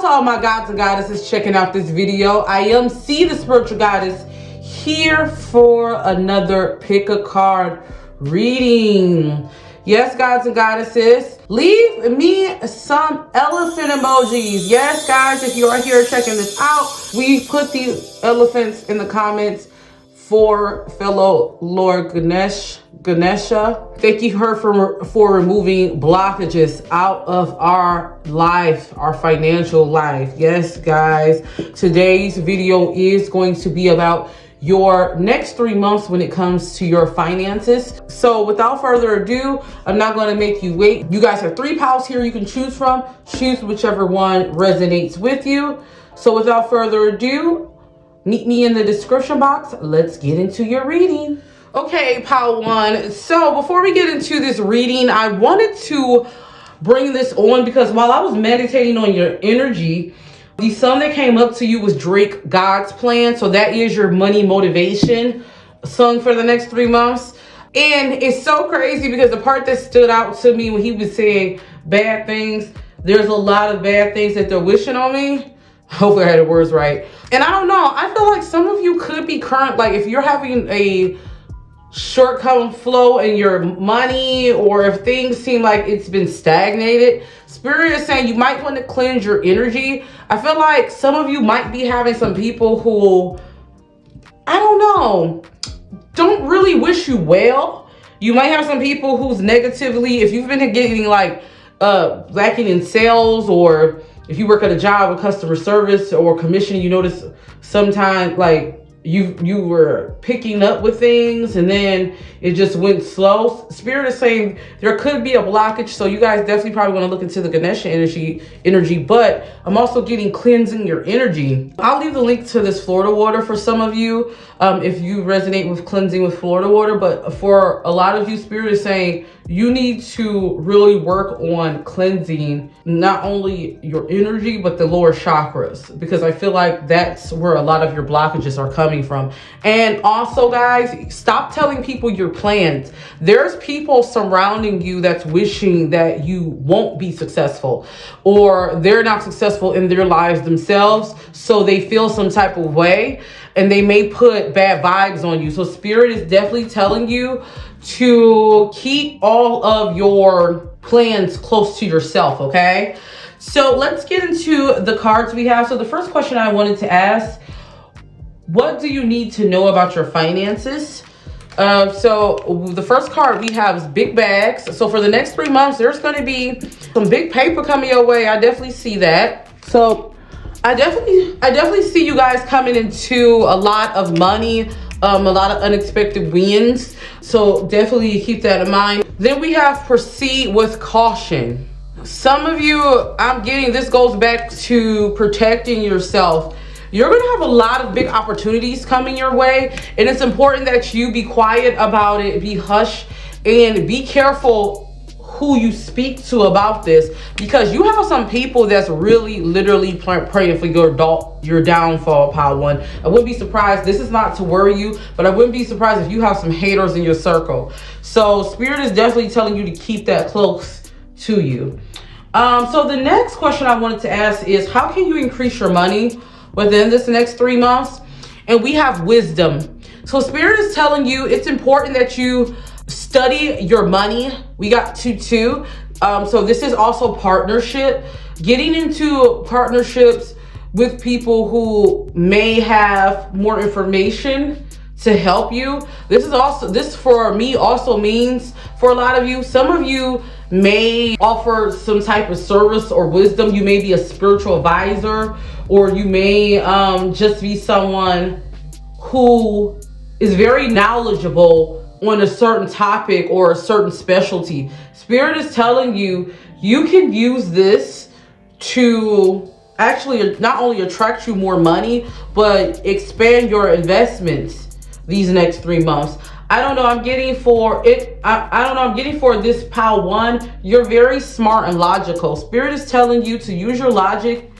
to all my gods and goddesses checking out this video. I am C, the spiritual goddess, here for another pick a card reading. Yes, gods and goddesses, leave me some elephant emojis. Yes, guys, if you are here checking this out, we put the elephants in the comments for fellow Lord Ganesha. Thank you her for removing blockages out of our life, our financial life. Yes, guys, today's video is going to be about your next 3 months when it comes to your finances. So without further ado, I'm not going to make you wait. You guys have 3 piles here you can choose from. Choose whichever one resonates with you. So without further ado, meet me in the description box. Let's get into your reading. Okay, pile 1. So before we get into this reading, I wanted to bring this on because while I was meditating on your energy, the song that came up to you was Drake, God's Plan. So that is your money motivation song for the next 3 months. And it's so crazy because the part that stood out to me when he was saying bad things, there's a lot of bad things that they're wishing on me. Hopefully I had the words right. And I don't know, I feel like some of you could be current, like if you're having a short-come flow in your money, or if things seem like it's been stagnated, Spirit is saying you might want to cleanse your energy. I feel like some of you might be having some people who, I don't know, don't really wish you well. You might have some people who's negatively, if you've been getting like lacking in sales, or if you work at a job with customer service or commission, you notice sometimes like you were picking up with things and then it just went slow. Spirit is saying there could be a blockage, so you guys definitely probably want to look into the Ganesha energy, but I'm also getting cleansing your energy. I'll leave the link to this Florida water for some of you if you resonate with cleansing with Florida water, but for a lot of you, Spirit is saying you need to really work on cleansing not only your energy but the lower chakras, because I feel like that's where a lot of your blockages are coming from. And also, guys, stop telling people your plans. There's people surrounding you that's wishing that you won't be successful, or they're not successful in their lives themselves, so they feel some type of way and they may put bad vibes on you. So Spirit is definitely telling you to keep all of your plans close to yourself, okay? So let's get into the cards we have. So the first question I wanted to ask, what do you need to know about your finances? So the first card we have is big bags. So for the next 3 months, there's going to be some big paper coming your way. I definitely see that. So I definitely see you guys coming into a lot of money, a lot of unexpected wins. So definitely keep that in mind. Then we have proceed with caution. Some of you, I'm getting, this goes back to protecting yourself. You're going to have a lot of big opportunities coming your way, and it's important that you be quiet about it, be hush, and be careful who you speak to about this, because you have some people that's really literally praying for your downfall, pile 1. I wouldn't be surprised, this is not to worry you, but I wouldn't be surprised if you have some haters in your circle. So Spirit is definitely telling you to keep that close to you. So the next question I wanted to ask is, how can you increase your money within this next 3 months? And we have wisdom. So Spirit is telling you it's important that you study your money. We got 2-2. So this is also partnership. Getting into partnerships with people who may have more information to help you. This for me also means, for a lot of you, some of you may offer some type of service or wisdom. You may be a spiritual advisor, or you may just be someone who is very knowledgeable on a certain topic or a certain specialty. Spirit is telling you, you can use this to actually not only attract you more money, but expand your investments these next 3 months. I don't know, I'm getting for it. I don't know, I'm getting for this pile 1. You're very smart and logical. Spirit is telling you to use your logic,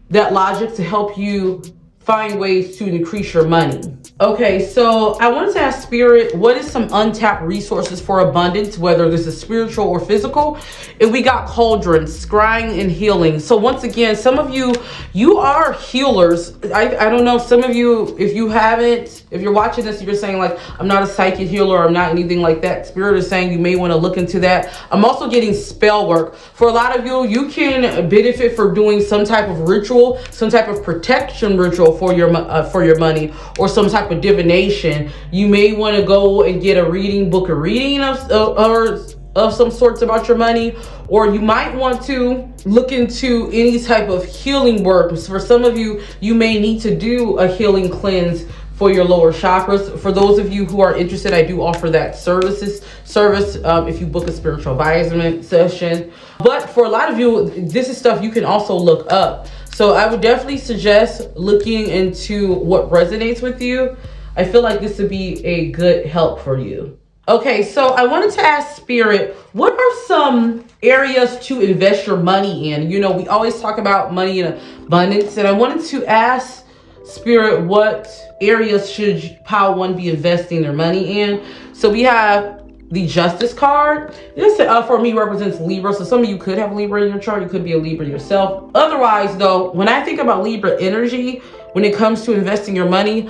that logic to help you find ways to increase your money. Okay, so I wanted to ask Spirit, what is some untapped resources for abundance, whether this is spiritual or physical? And we got cauldrons, scrying and healing. So once again, some of you are healers. I don't know, some of you, if you're watching this, you're saying like, I'm not a psychic healer, or I'm not anything like that. Spirit is saying you may want to look into that. I'm also getting spell work. For a lot of you, you can benefit for doing some type of ritual, some type of protection ritual for your money, or some type of divination. You may want to go and get a reading, book a reading of some sorts about your money, or you might want to look into any type of healing work. For some of you, you may need to do a healing cleanse for your lower chakras. For those of you who are interested, I do offer that service if you book a spiritual advisement session. But for a lot of you, this is stuff you can also look up. So I would definitely suggest looking into what resonates with you. I feel like this would be a good help for you. Okay, so I wanted to ask Spirit, what are some areas to invest your money in? You know, we always talk about money in abundance, and I wanted to ask Spirit, what areas should Pile 1 be investing their money in? So we have the Justice card. This for me represents Libra. So some of you could have Libra in your chart. You could be a Libra yourself. Otherwise though, when I think about Libra energy, when it comes to investing your money,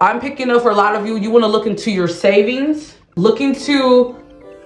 I'm picking up for a lot of you, you want to look into your savings, look into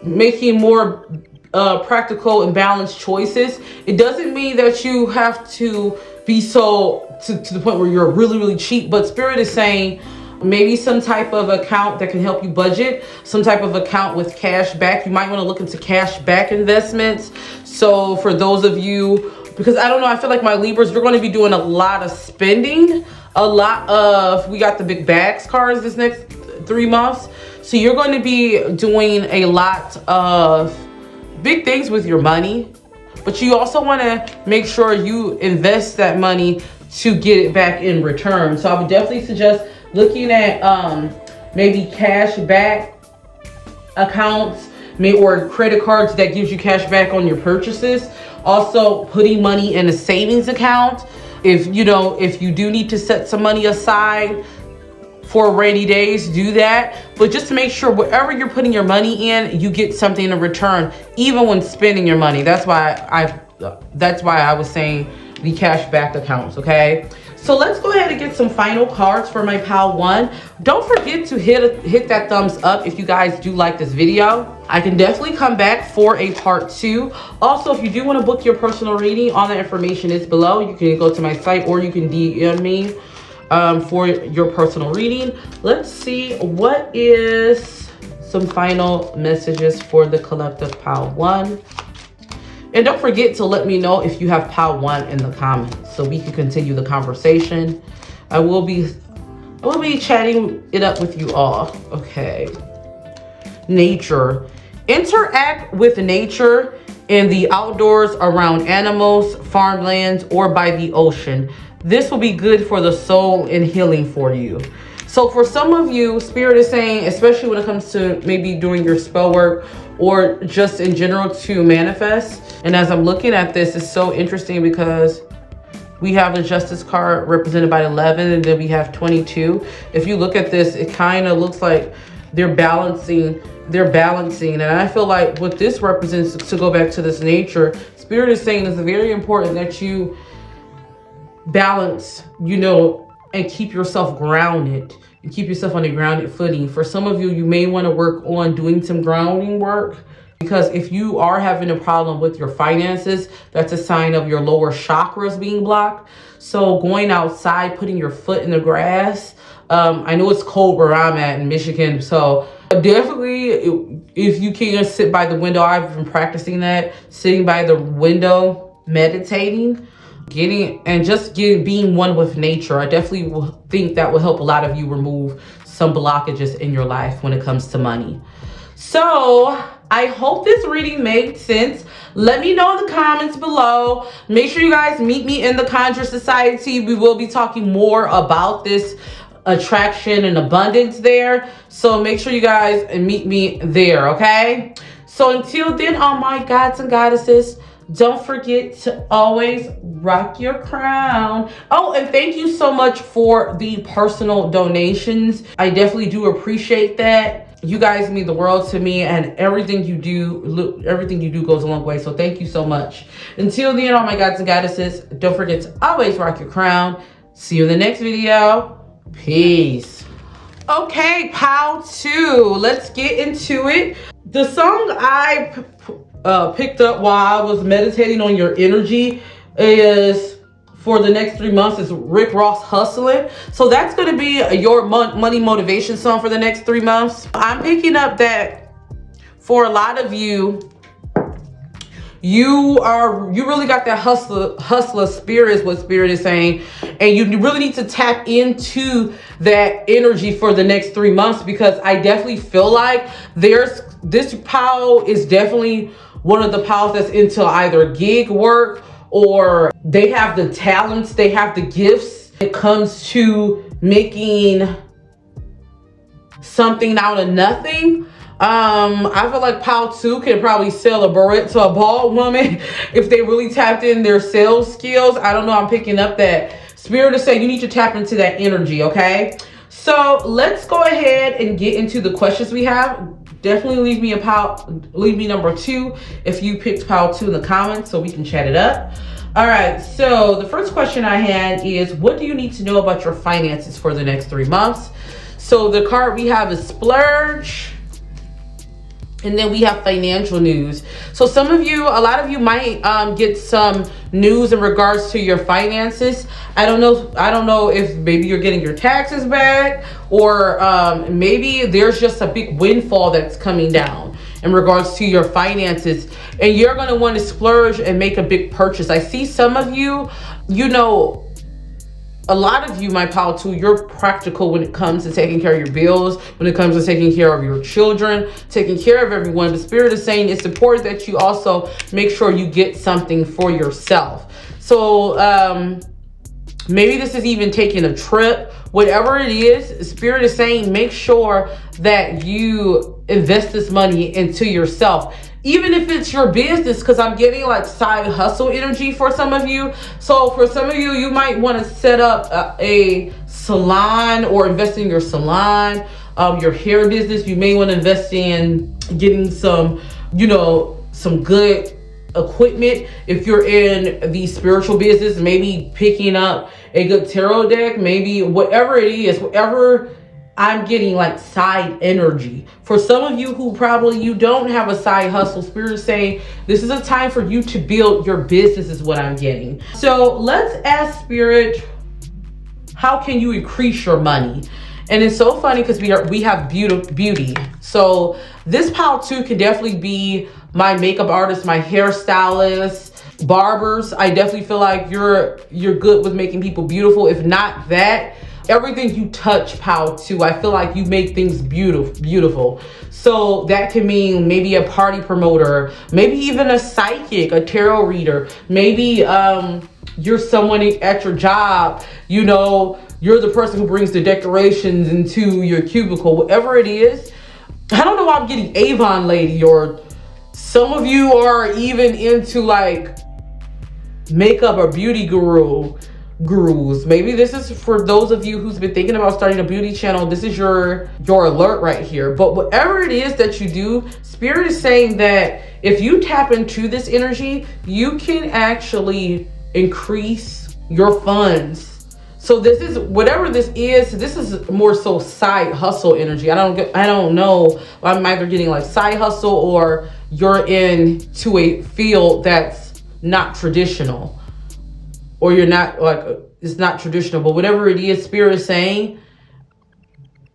making more practical and balanced choices. It doesn't mean that you have to be so to the point where you're really, really cheap, but Spirit is saying maybe some type of account that can help you budget, some type of account with cash back. You might want to look into cash back investments. So for those of you, because I don't know, I feel like my Libras, you're going to be doing a lot of spending, we got the big bags cards this next 3 months. So you're going to be doing a lot of big things with your money, but you also want to make sure you invest that money to get it back in return. So I would definitely suggest looking at maybe cash back accounts, or credit cards that gives you cash back on your purchases. Also putting money in a savings account. If you do need to set some money aside for rainy days, do that. But just to make sure wherever you're putting your money in, you get something in return, even when spending your money. That's why I was saying the cash back accounts, okay? So let's go ahead and get some final cards for my Pile 1. Don't forget to hit that thumbs up if you guys do like this video. I can definitely come back for a part 2. Also, if you do want to book your personal reading, all the information is below. You can go to my site or you can DM me for your personal reading. Let's see what is some final messages for the collective Pile 1. And don't forget to let me know if you have Pile 1 in the comments so we can continue the conversation. I will be chatting it up with you all. Okay. Nature. Interact with nature in the outdoors, around animals, farmlands, or by the ocean. This will be good for the soul and healing for you. So for some of you, Spirit is saying, especially when it comes to maybe doing your spell work or just in general to manifest. And as I'm looking at this, it's so interesting because we have the Justice card represented by 11, and then we have 22. If you look at this, it kind of looks like they're balancing. And I feel like what this represents, to go back to this nature, Spirit is saying it's very important that you balance, and keep yourself grounded and keep yourself on a grounded footing. For some of you, you may want to work on doing some grounding work, because if you are having a problem with your finances, that's a sign of your lower chakras being blocked. So going outside, putting your foot in the grass. I know it's cold where I'm at in Michigan, so definitely if you can sit by the window. I've been practicing that, sitting by the window, meditating, being one with nature. I definitely will think that will help a lot of you remove some blockages in your life when it comes to money. So I hope this reading made sense. Let me know in the comments below. Make sure you guys meet me in the Conjure Society. We will be talking more about this attraction and abundance there. So make sure you guys meet me there, okay? So until then, all my gods and goddesses, Don't forget to always rock your crown. Oh, and thank you so much for the personal donations. I definitely do appreciate that. You guys mean the world to me, and everything you do goes a long way. So thank you so much. Until then, all my gods and goddesses, don't forget to always rock your crown. See you in the next video. Peace. Okay, pile 2. Let's get into it. The song I picked up while I was meditating on your energy is for the next 3 months is Rick Ross Hustling. So that's going to be your money motivation song for the next 3 months. I'm picking up that for a lot of you, you really got that hustler spirit is what Spirit is saying, and you really need to tap into that energy for the next 3 months, because I definitely feel like this pile is definitely one of the piles that's into either gig work, or they have the talents, they have the gifts when it comes to making something out of nothing. I feel like pile 2 can probably sell a beret to a bald woman if they really tapped in their sales skills. I don't know. I'm picking up that Spirit is saying you need to tap into that energy. Okay. So let's go ahead and get into the questions we have. Definitely leave me number 2 if you picked pile 2 in the comments so we can chat it up. All right. So the first question I had is, what do you need to know about your finances for the next 3 months? So the card we have is Splurge. And then we have financial news. So a lot of you might get some news in regards to your finances. I don't know if maybe you're getting your taxes back, or maybe there's just a big windfall that's coming down in regards to your finances, and you're going to want to splurge and make a big purchase. I see some of you, a lot of you, my pile 2, you're practical when it comes to taking care of your bills, when it comes to taking care of your children, taking care of everyone. The Spirit is saying it's important that you also make sure you get something for yourself. So maybe this is even taking a trip. Whatever it is, Spirit is saying make sure that you invest this money into yourself. Even if it's your business, because I'm getting like side hustle energy for some of you. So for some of you, you might want to set up a salon or invest in your salon, your hair business. You may want to invest in getting some good equipment. If you're in the spiritual business, maybe picking up a good tarot deck, maybe whatever it is, whatever. I'm getting like side energy. For some of you who probably you don't have a side hustle, Spirit is saying this is a time for you to build your business is what I'm getting. So let's ask Spirit, how can you increase your money? And it's so funny because we have beauty. So this pile 2 can definitely be my makeup artist, my hairstylist, barbers. I definitely feel like you're good with making people beautiful. If not that, everything you touch, pile 2, I feel like you make things beautiful. So that can mean maybe a party promoter, maybe even a psychic, a tarot reader. Maybe you're someone at your job, you're the person who brings the decorations into your cubicle, whatever it is. I don't know why I'm getting Avon lady, or some of you are even into like makeup or beauty gurus. Maybe this is for those of you who's been thinking about starting a beauty channel. This is your alert right here. But whatever it is that you do, Spirit is saying that if you tap into this energy, you can actually increase your funds. So this is whatever this is more so side hustle energy. I don't know. I'm either getting like side hustle, or you're into a field that's not traditional, or you're not like, it's not traditional. But whatever it is, Spirit is saying,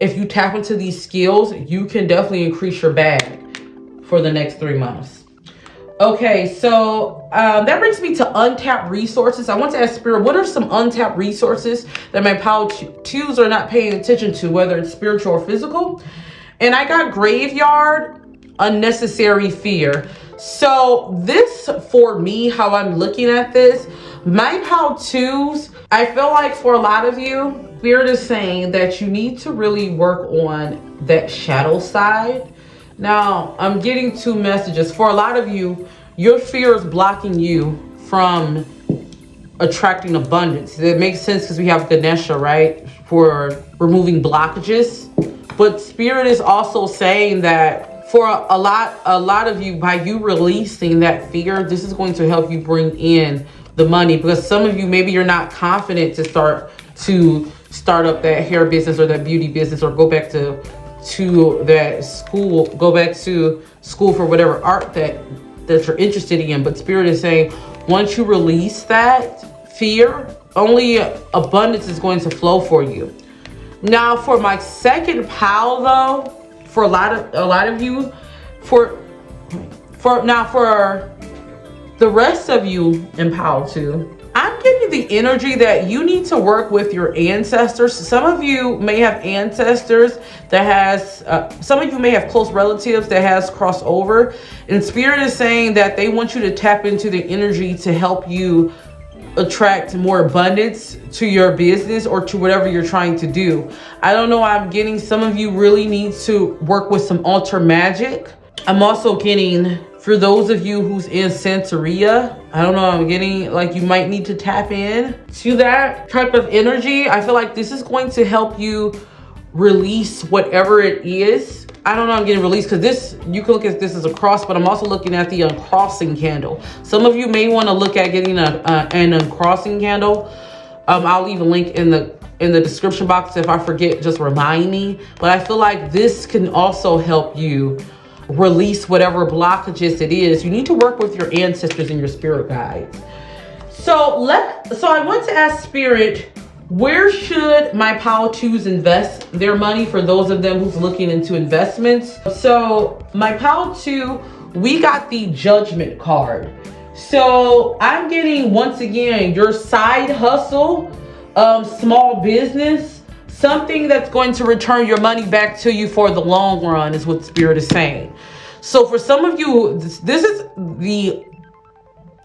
if you tap into these skills, you can definitely increase your bag for the next 3 months. Okay, so that brings me to untapped resources. I want to ask Spirit, what are some untapped resources that my pile 2s are not paying attention to, whether it's spiritual or physical? And I got graveyard, unnecessary fear. So this, for me, how I'm looking at this, my pile 2s, I feel like for a lot of you, Spirit is saying that you need to really work on that shadow side. Now, I'm getting 2 messages. For a lot of you, your fear is blocking you from attracting abundance. That makes sense because we have Ganesha, right? For removing blockages. But Spirit is also saying that for a lot of you, by you releasing that fear, this is going to help you bring in the money. Because some of you, maybe you're not confident to start up that hair business or that beauty business, or go back to that school, go back to school for whatever art that you're interested in. But Spirit is saying, once you release that fear, only abundance is going to flow for you. Now, for my second pile, though, for a lot of you, for the rest of you in pile 2, I'm getting the energy that you need to work with your ancestors. Some of you may have ancestors that has, some of you may have close relatives that has crossed over. And Spirit is saying that they want you to tap into the energy to help you attract more abundance to your business or to whatever you're trying to do. I don't know, I'm getting some of you really need to work with some altar magic. I'm also getting, for those of you who's in Santeria, I don't know, I'm getting like you might need to tap in to that type of energy. I feel like this is going to help you release whatever it is. I don't know, I'm getting released because this, you can look at this as a cross, but I'm also looking at the uncrossing candle. Some of you may want to look at getting an uncrossing candle. I'll leave a link in the description box. If I forget, just remind me. But I feel like this can also help you release whatever blockages it is. You need to work with your ancestors and your spirit guides. So I want to ask Spirit, where should my pile 2s invest their money, for those of them who's looking into investments? So my pile 2, we got the Judgment card. So I'm getting, once again, your side hustle, small business, something that's going to return your money back to you for the long run is what Spirit is saying. So for some of you, this is the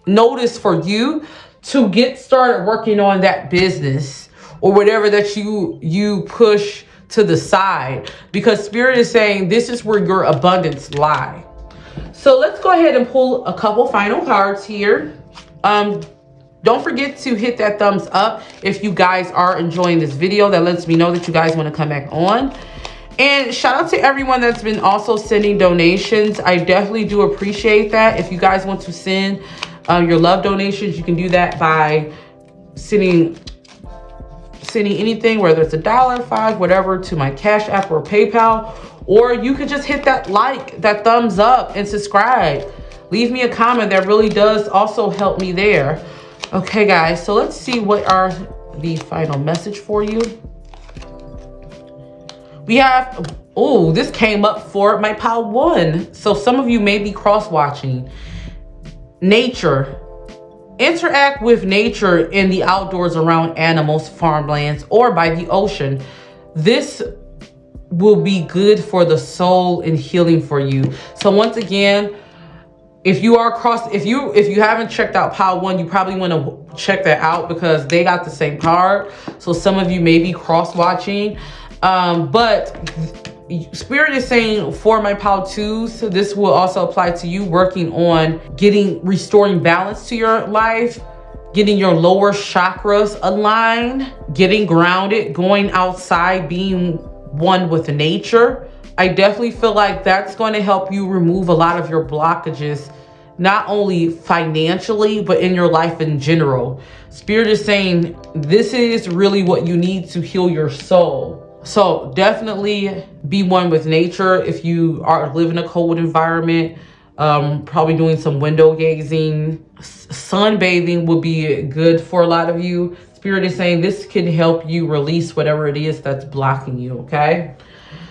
notice for you to get started working on that business or whatever that you push to the side, because Spirit is saying this is where your abundance lie. So let's go ahead and pull a couple final cards here. Don't forget to hit that thumbs up if you guys are enjoying this video. That lets me know that you guys want to come back on. And shout out to everyone that's been also sending donations. I definitely do appreciate that. If you guys want to send your love donations, you can do that by sending anything, whether it's $1, $5, whatever, to my Cash App or PayPal. Or you could just hit that like, that thumbs up, and subscribe. Leave me a comment. That really does also help me there. Okay, guys, so let's see what are the final message for you. We have, oh, this came up for my pile 1. So some of you may be cross-watching. Nature. Interact with nature in the outdoors, around animals, farmlands, or by the ocean. This will be good for the soul and healing for you. So once again, if you haven't checked out pile 1, you probably want to check that out because they got the same card. So some of you may be cross-watching. But Spirit is saying for my pile 2s, so this will also apply to you, working on restoring balance to your life, getting your lower chakras aligned, getting grounded, going outside, being one with nature. I definitely feel like that's going to help you remove a lot of your blockages, not only financially, but in your life in general. Spirit is saying this is really what you need to heal your soul. So definitely be one with nature. If you are living in a cold environment, probably doing some window gazing, sunbathing would be good for a lot of you. Spirit is saying this can help you release whatever it is that's blocking you, okay?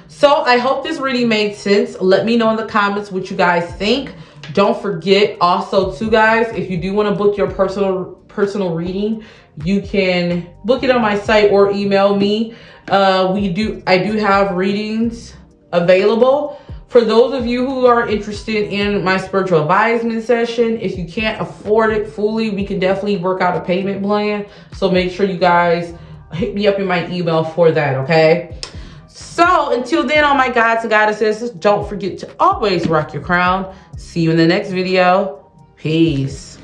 So I hope this really made sense. Let me know in the comments what you guys think. Don't forget also too, guys, if you do want to book your personal reading, you can book it on my site or email me. I do have readings available. For those of you who are interested in my spiritual advisement session, if you can't afford it fully, we can definitely work out a payment plan. So make sure you guys hit me up in my email for that, okay? So until then, all my gods and goddesses, don't forget to always rock your crown. See you in the next video. Peace.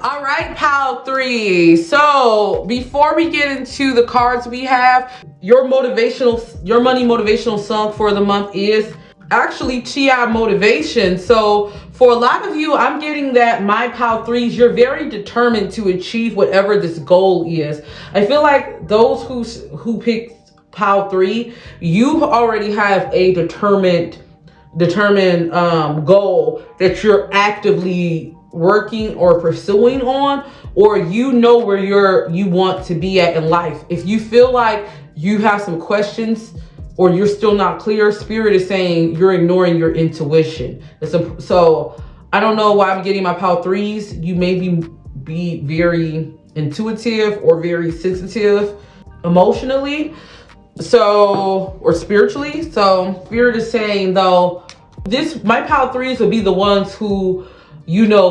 All right, pile 3. So before we get into the cards we have, your money motivational song for the month is actually Chia Motivation. So for a lot of you, I'm getting that my pile 3s, you're very determined to achieve whatever this goal is. I feel like those who picked pile 3, you already have a determined goal that you're actively working or pursuing on, or you know where you want to be at in life. If you feel like you have some questions or you're still not clear, Spirit is saying you're ignoring your intuition. So I don't know why I'm getting my pile 3s. You may be very intuitive or very sensitive emotionally, or spiritually. So Spirit is saying though, my pile 3s would be the ones who,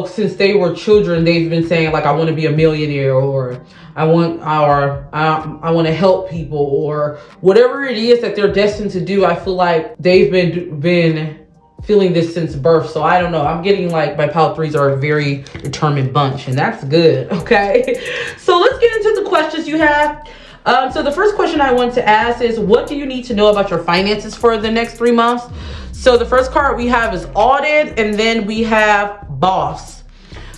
since they were children, they've been saying like, I want to be a millionaire, or I want to help people, or whatever it is that they're destined to do. I feel like they've been feeling this since birth. So I don't know. I'm getting like my pile 3s are a very determined bunch, and that's good. Okay. So let's get into the questions you have. So the first question I want to ask is, what do you need to know about your finances for the next 3 months? So the first card we have is Audit, and then we have Boss.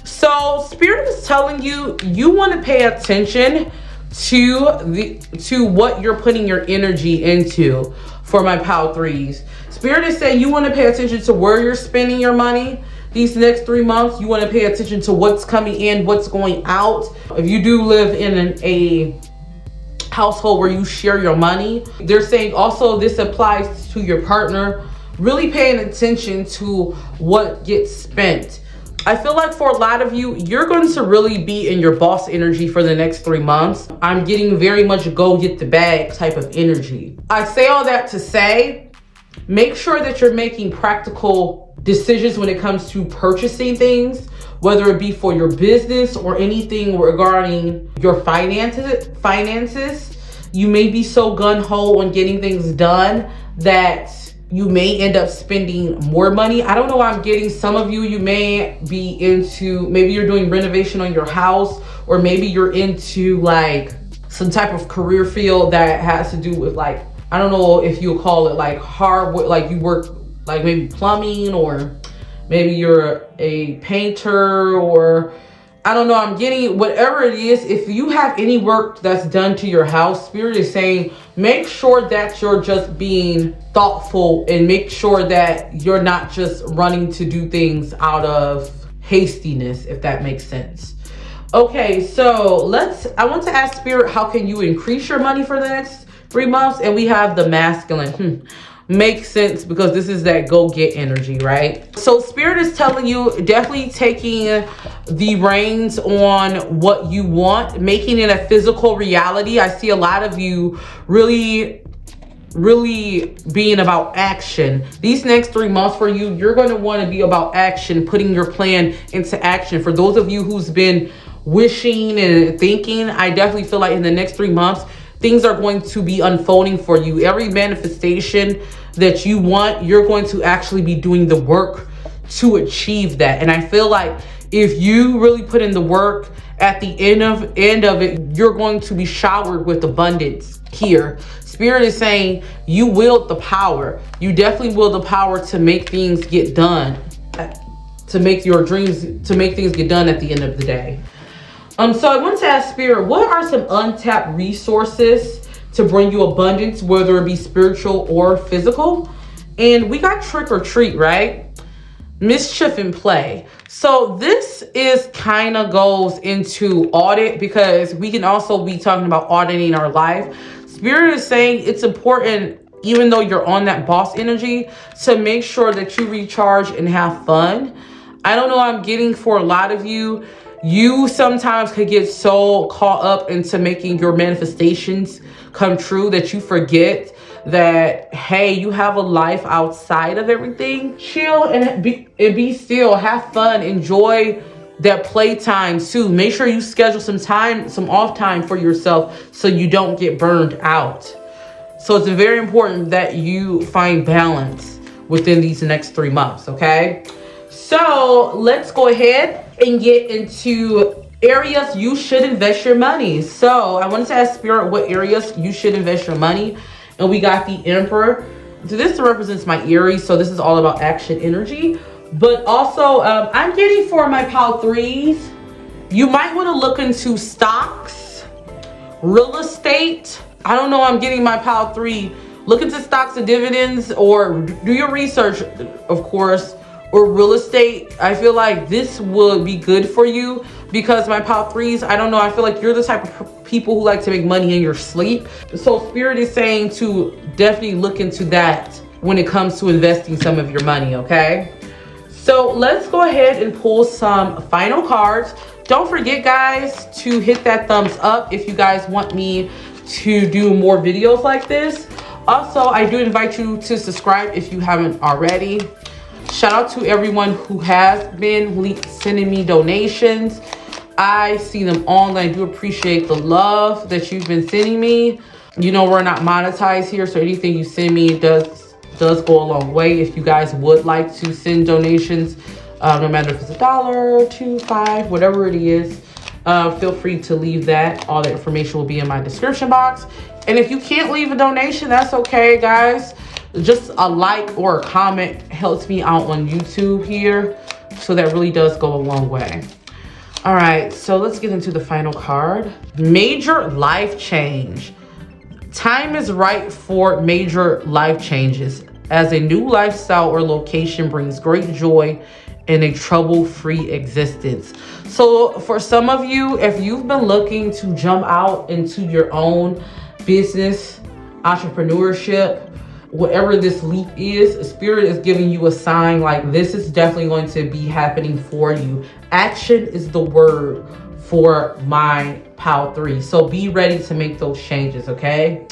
So Spirit is telling you, you want to pay attention to what you're putting your energy into for my pile 3s. Spirit is saying you want to pay attention to where you're spending your money these next 3 months. You want to pay attention to what's coming in, what's going out. If you do live in a household where you share your money, they're saying also this applies to your partner, really paying attention to what gets spent. I feel like for a lot of you, you're going to really be in your boss energy for the next 3 months. I'm getting very much go get the bag type of energy. I say all that to say, make sure that you're making practical decisions when it comes to purchasing things, whether it be for your business or anything regarding your finances. You may be so gun-ho on getting things done that you may end up spending more money. I don't know why I'm getting some of you may be into, maybe you're doing renovation on your house, or maybe you're into like some type of career field that has to do with like, I don't know if you'll call it like hard, like you work like maybe plumbing, or maybe you're a painter, or I don't know. I'm getting whatever it is. If you have any work that's done to your house, Spirit is saying, make sure that you're just being thoughtful, and make sure that you're not just running to do things out of hastiness, if that makes sense. Okay, so I want to ask Spirit, how can you increase your money for the next 3 months? And we have the masculine. Makes sense, because this is that go get energy, right? So Spirit is telling you, definitely taking the reins on what you want, making it a physical reality. I see a lot of you really being about action. These next 3 months for you, you're going to want to be about action, putting your plan into action. For those of you who's been wishing and thinking, I definitely feel like in the next 3 months, things are going to be unfolding for you. Every manifestation that you want, you're going to actually be doing the work to achieve that. And I feel like if you really put in the work, at the end of it, you're going to be showered with abundance here. Spirit is saying you wield the power. You definitely wield the power to make things get done, to make things get done at the end of the day. So I want to ask Spirit, what are some untapped resources to bring you abundance, whether it be spiritual or physical? And we got trick or treat, right? Mischief and play. So this is kind of goes into audit, because we can also be talking about auditing our life. Spirit is saying it's important, even though you're on that boss energy, to make sure that you recharge and have fun. I don't know, I'm getting for a lot of you, you sometimes could get so caught up into making your manifestations come true that you forget that, hey, you have a life outside of everything. Chill and be still, have fun, enjoy that playtime too. Make sure you schedule some off time for yourself so you don't get burned out. So it's very important that you find balance within these next 3 months, okay? So let's go ahead and get into areas you should invest your money. So I wanted to ask Spirit what areas you should invest your money. And we got the Emperor. So this represents my Aries. So this is all about action energy. But also I'm getting for my Power 3s, you might want to look into stocks, real estate. I don't know, I'm getting my Power 3. Look into stocks and dividends, or do your research, of course, or real estate. I feel like this will be good for you because my Power 3s, I don't know, I feel like you're the type of people who like to make money in your sleep. So Spirit is saying to definitely look into that when it comes to investing some of your money, okay? So let's go ahead and pull some final cards. Don't forget, guys, to hit that thumbs up if you guys want me to do more videos like this. Also, I do invite you to subscribe if you haven't already. Shout out to everyone who has been sending me donations. I see them all, and I do appreciate the love that you've been sending me. You know, we're not monetized here, so anything you send me does go a long way. If you guys would like to send donations, no matter if it's $1, $2, $5, whatever it is, feel free to leave that. All the information will be in my description box. And if you can't leave a donation, that's okay, guys. Just a like or a comment helps me out on YouTube here. So that really does go a long way. All right, so let's get into the final card. Major life change. Time is right for major life changes, as a new lifestyle or location brings great joy in a trouble-free existence. So for some of you, if you've been looking to jump out into your own business, entrepreneurship, whatever this leap is, Spirit is giving you a sign like this is definitely going to be happening for you. Action is the word for my Power 3. So be ready to make those changes, okay?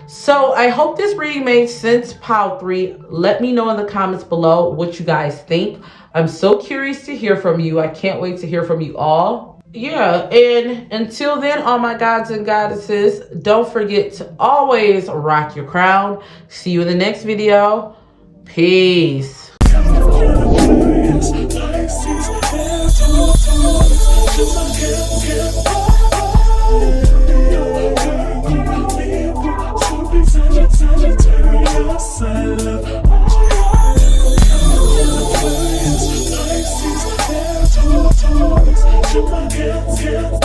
So I hope this reading made sense, Power 3. Let me know in the comments below what you guys think. I'm so curious to hear from you. I can't wait to hear from you all. Yeah, and until then, all my gods and goddesses, don't forget to always rock your crown. See you in the next video. Peace. Yeah.